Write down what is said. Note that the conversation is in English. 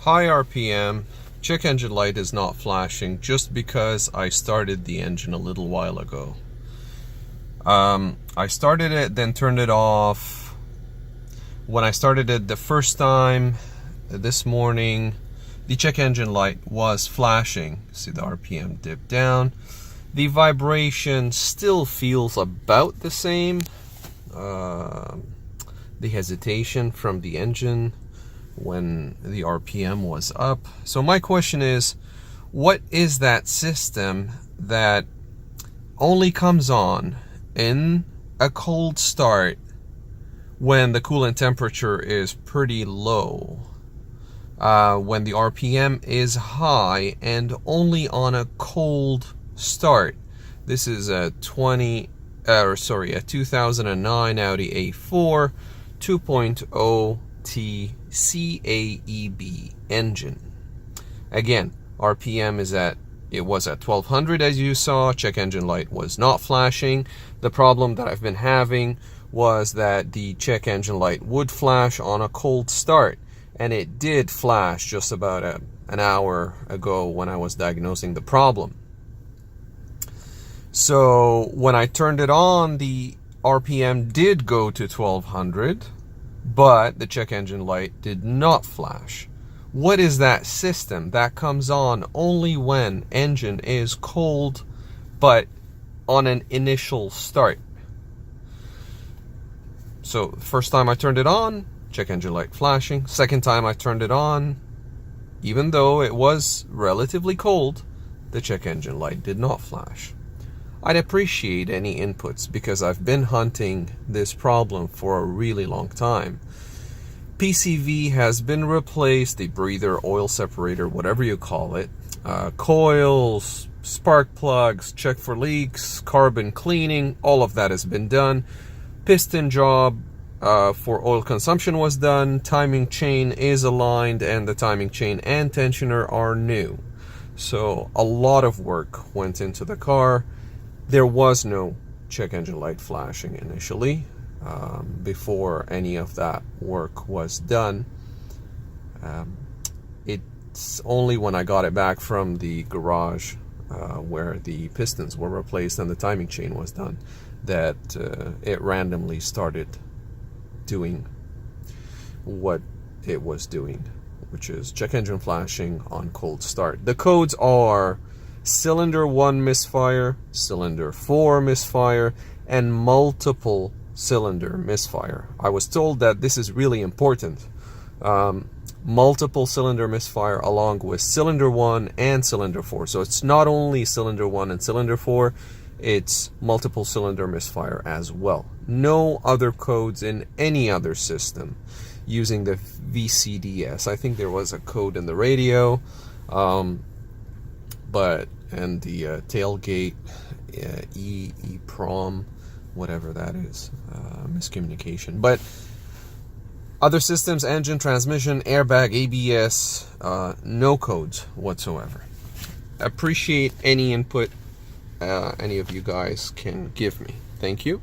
High RPM, check engine light is not flashing just because I started the engine a little while ago. I started it, then turned it off. When I started it the first time this morning, the check engine light was flashing. See the RPM dip down. The vibration still feels about the same. The hesitation from the engine when the RPM was up. So my question is, what is that system that only comes on in a cold start when the coolant temperature is pretty low, when the RPM is high, and only on a cold start? This is a 2009 Audi A4 2.0 T CAEB engine. Again, RPM was at 1200 as you saw. Check engine light was not flashing. The problem that I've been having was that the check engine light would flash on a cold start, and it did flash just about an hour ago when I was diagnosing the problem. So when I turned it on, the RPM did go to 1200, but the check engine light did not flash. What is that system that comes on only when engine is cold, but on an initial start? So first time I turned it on, check engine light flashing. Second time I turned it on, even though it was relatively cold, the check engine light did not flash. I'd appreciate any inputs because I've been hunting this problem for a really long time. PCV has been replaced, the breather, oil separator, whatever you call it, coils, spark plugs, check for leaks, carbon cleaning, all of that has been done. Piston job for oil consumption was done, timing chain is aligned, and the timing chain and tensioner are new. So a lot of work went into the car. There was no check engine light flashing initially, before any of that work was done. It's only when I got it back from the garage, where the pistons were replaced and the timing chain was done, that it randomly started doing what it was doing, which is check engine flashing on cold start. The codes are cylinder 1 misfire, cylinder 4 misfire, and multiple cylinder misfire. I was told that this is really important. Multiple cylinder misfire along with cylinder 1 and cylinder 4. So it's not only cylinder 1 and cylinder 4, it's multiple cylinder misfire as well. No other codes in any other system using the VCDS. I think there was a code in the radio, and the tailgate, EEPROM, whatever that is, miscommunication. But other systems, engine, transmission, airbag, ABS, no codes whatsoever. Appreciate any input any of you guys can give me. Thank you.